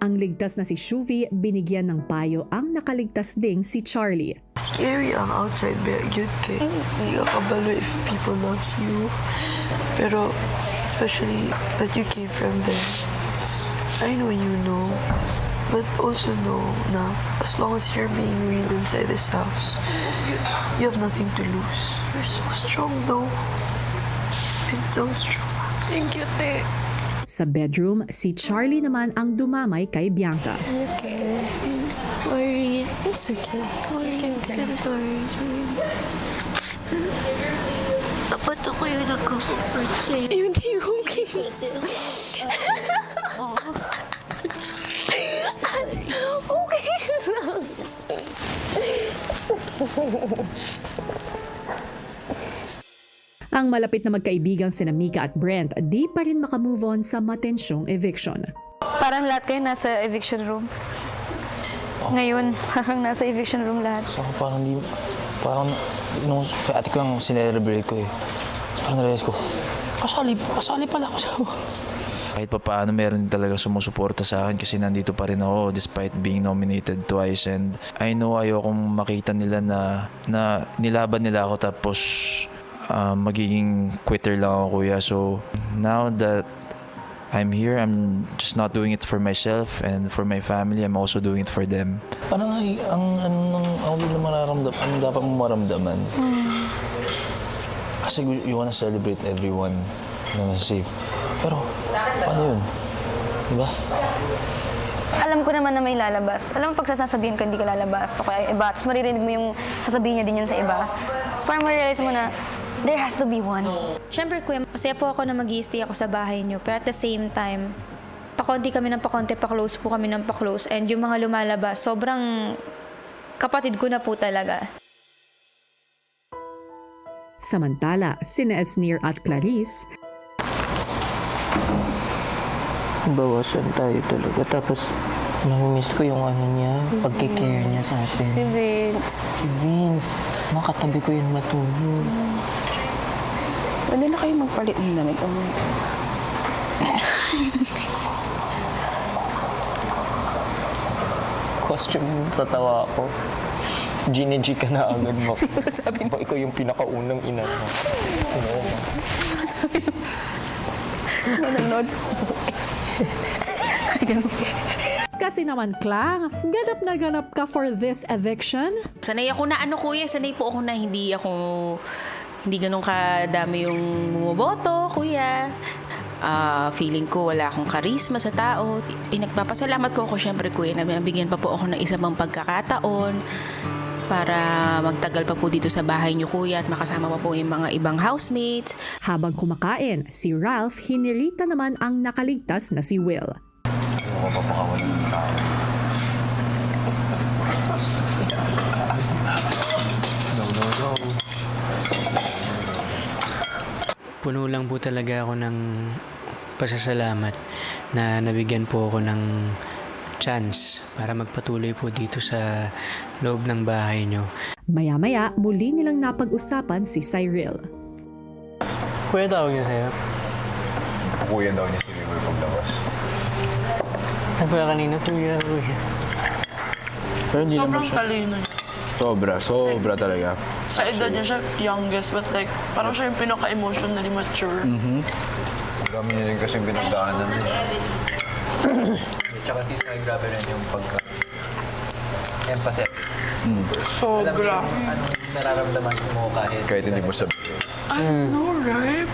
ang ligtas na si Shuvi, binigyan ng payo ang nakaligtas ding si Charlie. Scary ang outside, but good kay. Hindi ka kabalo if people loves you. Pero, especially that you came from them. I know you know, but also know na as long as you're being real inside this house, you have nothing to lose. You're so strong though. You've been so strong. Thank you, Te. Sa bedroom, si Charlie naman ang dumamay kay Bianca. Okay. Worry. It's okay. Don't worry. Dapat ako yung nagko-comfort sa'yo. Hindi okay. Okay lang. Ang malapit na magkaibigang sina Mika at Brent, di pa rin makamove on sa matensyong eviction. Parang lahat kayo nasa eviction room. Ngayon, parang nasa eviction room lahat. So parang nung ate ko lang sinelebrate ko eh. So parang narealize ko, kasali pala ako sa kahit pa paano meron din talaga sumusuporta sa akin kasi nandito pa rin ako despite being nominated twice, and I know ayokong makita nila na nilaban nila ako tapos magiging quitter lang ako, kuya. So now that I'm here, I'm just not doing it for myself and for my family, I'm also doing it for them. Parang ang dapat mong maramdaman. Kasi you wanna celebrate everyone na nasa safe. Pero, paano yun? Diba? Alam ko naman na may lalabas. Alam mo pag sasabihin ka, hindi ka lalabas. O kaya iba. Tapos maririnig mo yung sasabihin niya din yun sa iba. Tapos parang ma-realize mo na, there has to be one. Siyempre, kuya, masaya po ako na mag-i-stay ako sa bahay niyo. Pero at the same time, pakonti kami ng pakonti, pa-close po kami ng pa-close. And yung mga lumalabas, sobrang kapatid ko na po talaga. Samantala, sina Esnir at Clarice, Bawasan tayo talaga. Tapos, namimiss ko yung ano niya, pagkikare niya sa atin. Si Vince. Si Vince. Makatabi ko yun matulog. Pwede na kayo magpalit ng damit. Costume, tatawa ako. Gini-G ka na agad mo. Siguro sabi mo. Ikaw yung pinakaunang ina mo. Sabi mo. Manonood. kasi naman Klang, ganap na ganap ka for this eviction? Sanay ako na kuya, sanay po ako na hindi ganun kadami yung bumoboto, kuya. Feeling ko wala akong karisma sa tao. Pinagpapasalamat po ako syempre, kuya, na nabigyan pa po ako ng isa pang pagkakataon para magtagal pa po dito sa bahay niyo, kuya, at makasama pa po yung mga ibang housemates. Habang kumakain, si Ralph hinirita naman ang nakaligtas na si Will. Puno lang po talaga ako ng pasasalamat na nabigyan po ako ng chance para magpatuloy po dito sa loob ng bahay nyo. Maya-maya, muli nilang napag-usapan si Cyril. Kuya, tawag niya sa'yo? Pupuyan daw niya si River paglabas. Ay, kuya kanina, kuya. Pero hindi naman Sobrang siya. talino niya. Sobra talaga. Sa edad niya siya youngest, but like, parang siya yung pinaka-emotionally mature. Dami niya rin kasing pinagdaanan. Tsaka si Sai, grabe rin yung pagka-empathetic. Sobra. Anong nararamdaman mo kahit Kahit hindi mo sabihin. I know, right?